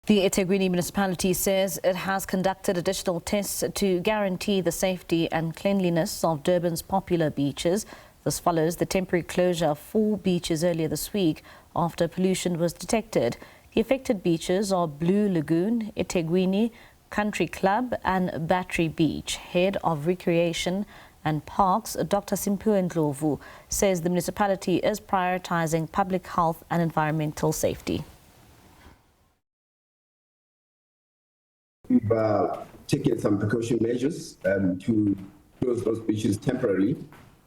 The eThekwini Municipality says it has conducted additional tests to guarantee the safety and cleanliness of Durban's popular beaches. This follows the temporary closure of 4 beaches earlier this week after pollution was detected. The affected beaches are Blue Lagoon, eThekwini, Country Club and Battery Beach. Head of Recreation and Parks, Dr. Simphiwe Ndlovu, says the municipality is prioritizing public health and environmental safety. We've taken some precaution measures to close those beaches temporarily,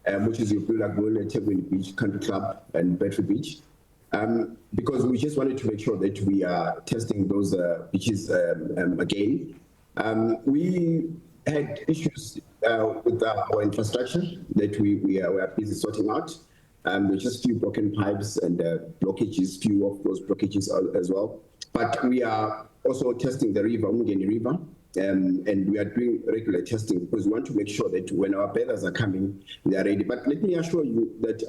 which is your Blue Lagoon, eThekwini Beach, Country Club and Battery Beach, because we just wanted to make sure that we are testing those beaches again. We had issues with our infrastructure that we are busy sorting out. There's just few broken pipes and blockages, few of those blockages as well. But we are also testing the river, Umgeni River, and we are doing regular testing because we want to make sure that when our bathers are coming, they are ready. But let me assure you that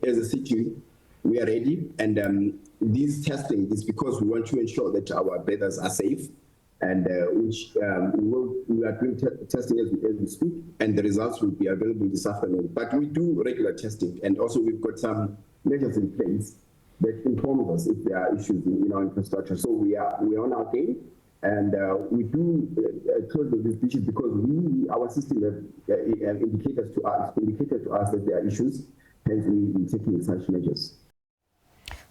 as a city, we are ready, and this testing is because we want to ensure that our bathers are safe, and which we are doing testing as we speak, and the results will be available this afternoon. But we do regular testing, and also we've got some measures in place that informs us if there are issues in our infrastructure. So we are on our game, and we do close these beaches because our system have indicated to us that there are issues, hence we're taking such measures.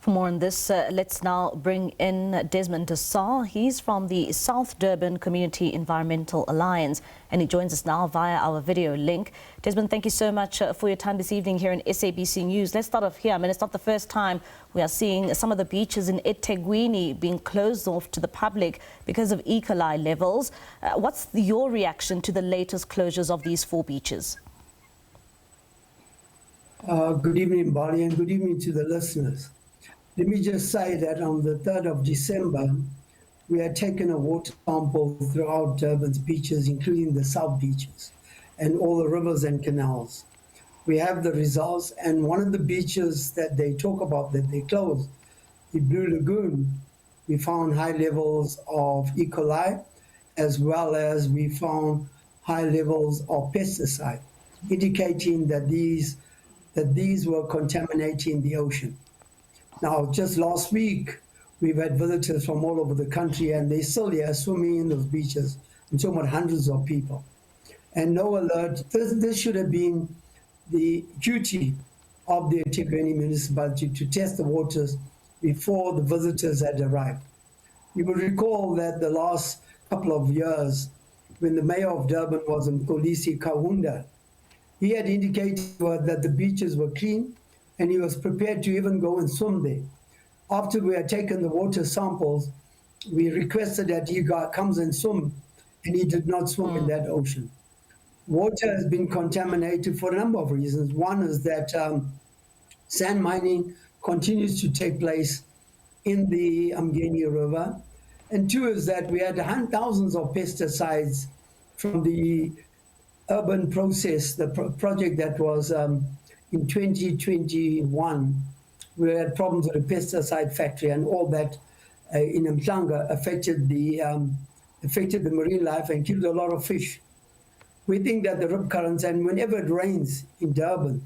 For more on this, let's now bring in Desmond D'Sa. He's from the South Durban Community Environmental Alliance, and he joins us now via our video link. Desmond, thank you so much for your time this evening here in SABC News. Let's start off here. I mean, it's not the first time we are seeing some of the beaches in eThekwini being closed off to the public because of E. coli levels. What's your reaction to the latest closures of these 4 beaches? Good evening, Bali, and good evening to the listeners. Let me just say that on the 3rd of December, we had taken a water sample throughout Durban's beaches, including the South beaches and all the rivers and canals. We have the results, and one of the beaches that they talk about that they closed, the Blue Lagoon, we found high levels of E. coli, as well as we found high levels of pesticide, indicating that these were contaminating the ocean. Now, just last week, we've had visitors from all over the country, and they're still here swimming in those beaches. I'm talking about hundreds of people. And no alert. This should have been the duty of the eThekwini Municipality to test the waters before the visitors had arrived. You will recall that the last couple of years, when the mayor of Durban was Mxolisi Kaunda, he had indicated that the beaches were clean, and he was prepared to even go and swim there. After we had taken the water samples, we requested that he comes and swim, and he did not swim in that ocean. Water has been contaminated for a number of reasons. One is that sand mining continues to take place in the Umgeni River. And 2 is that we had thousands of pesticides from the urban process, the project that was in 2021, we had problems with a pesticide factory, and all that in Mhlanga affected the marine life and killed a lot of fish. We think that the rip currents, and whenever it rains in Durban,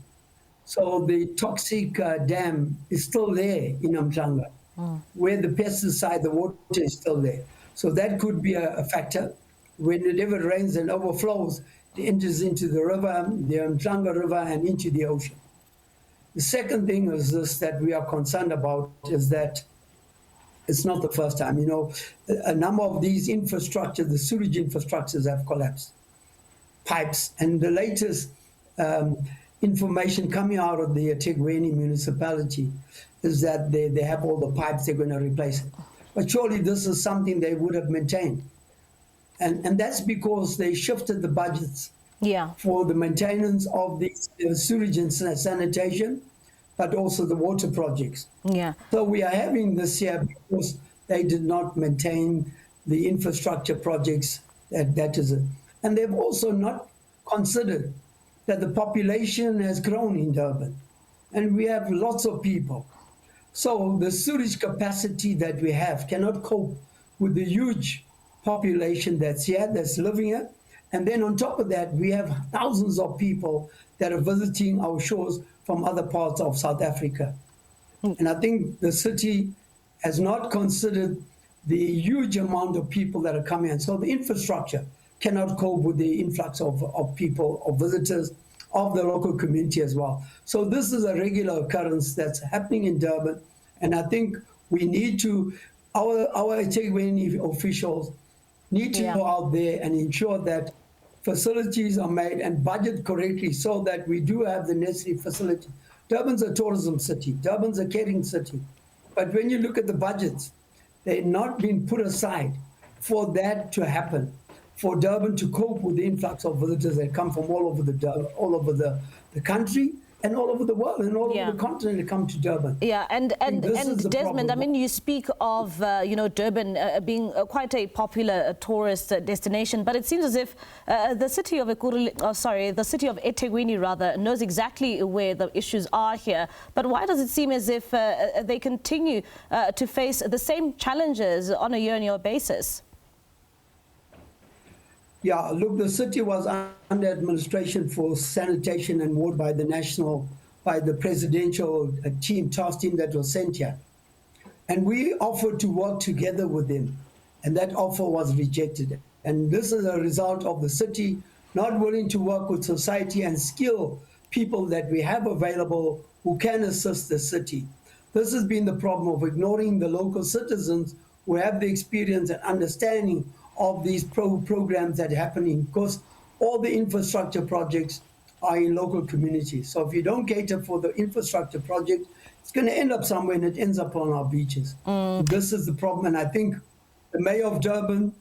so the toxic dam is still there in Mhlanga, where the pesticide, the water is still there. So that could be a factor. Whenever it rains and overflows, it enters into the river, the Mhlanga River, and into the ocean. The second thing is this that we are concerned about is that it's not the first time. You know, a number of these infrastructure, the sewage infrastructures have collapsed. Pipes, and the latest information coming out of the eThekwini Municipality is that they have all the pipes, they're going to replace it. But surely this is something they would have maintained. And that's because they shifted the budgets for the maintenance of the sewage and sanitation, but also the water projects. So we are having this year because they did not maintain the infrastructure projects. That is it. And they've also not considered that the population has grown in Durban, and we have lots of people. So the sewage capacity that we have cannot cope with the huge population that's here, that's living here. And then on top of that, we have thousands of people that are visiting our shores from other parts of South Africa. And I think the city has not considered the huge amount of people that are coming in. So the infrastructure cannot cope with the influx of people, of visitors, of the local community as well. So this is a regular occurrence that's happening in Durban. And I think we need to, our eThekwini officials need to go out there and ensure that facilities are made and budget correctly so that we do have the necessary facility. Durban's a tourism city. Durban's a caring city. But when you look at the budgets, they're not being put aside for that to happen, for Durban to cope with the influx of visitors that come from all over the country and all over the world and all over the continent to come to Durban. Yeah, and Desmond, problem. I mean, you speak of, Durban being quite a popular tourist destination, but it seems as if the city of eThekwini rather knows exactly where the issues are here. But why does it seem as if they continue to face the same challenges on a year-on-year basis? Yeah, look, the city was under administration for sanitation and water by the presidential task team that was sent here. And we offered to work together with them, and that offer was rejected. And this is a result of the city not willing to work with society and skill people that we have available who can assist the city. This has been the problem of ignoring the local citizens who have the experience and understanding of these programs that are happening, because all the infrastructure projects are in local communities. So if you don't cater for the infrastructure project, it's going to end up somewhere, and it ends up on our beaches. This is the problem, and I think the mayor of Durban,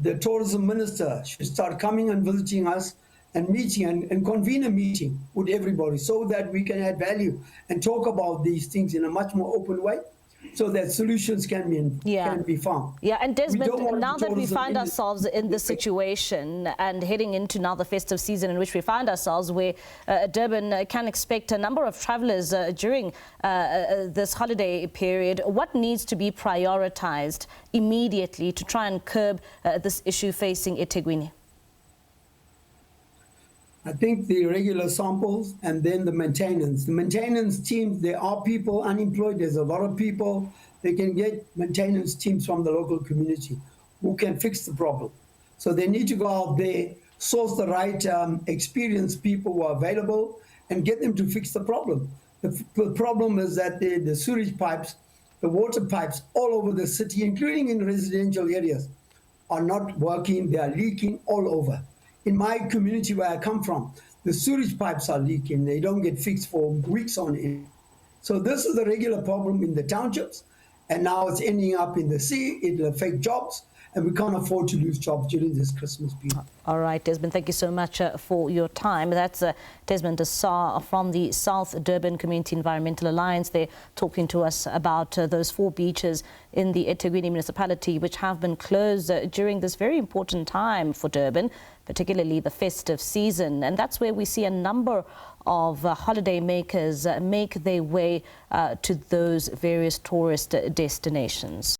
the tourism minister, should start coming and visiting us and meeting and convene a meeting with everybody so that we can add value and talk about these things in a much more open way, so that solutions can be found. Yeah, and Desmond, now that we find ourselves in this situation and heading into now the festive season in which we find ourselves, where Durban can expect a number of travellers during this holiday period, what needs to be prioritized immediately to try and curb this issue facing eThekwini? I think the regular samples and then the maintenance. The maintenance teams, there are people unemployed. There's a lot of people. They can get maintenance teams from the local community who can fix the problem. So they need to go out there, source the right experienced people who are available and get them to fix the problem. The problem is that the sewage pipes, the water pipes all over the city, including in residential areas, are not working. They are leaking all over. In my community where I come from, the sewage pipes are leaking. They don't get fixed for weeks on end. So this is a regular problem in the townships, and now it's ending up in the sea. It'll affect jobs, and we can't afford to lose jobs during this Christmas period. All right, Desmond, thank you so much for your time. That's Desmond D'Sa from the South Durban Community Environmental Alliance. They're talking to us about those 4 beaches in the eThekwini Municipality, which have been closed during this very important time for Durban, particularly the festive season. And that's where we see a number of holiday makers make their way to those various tourist destinations.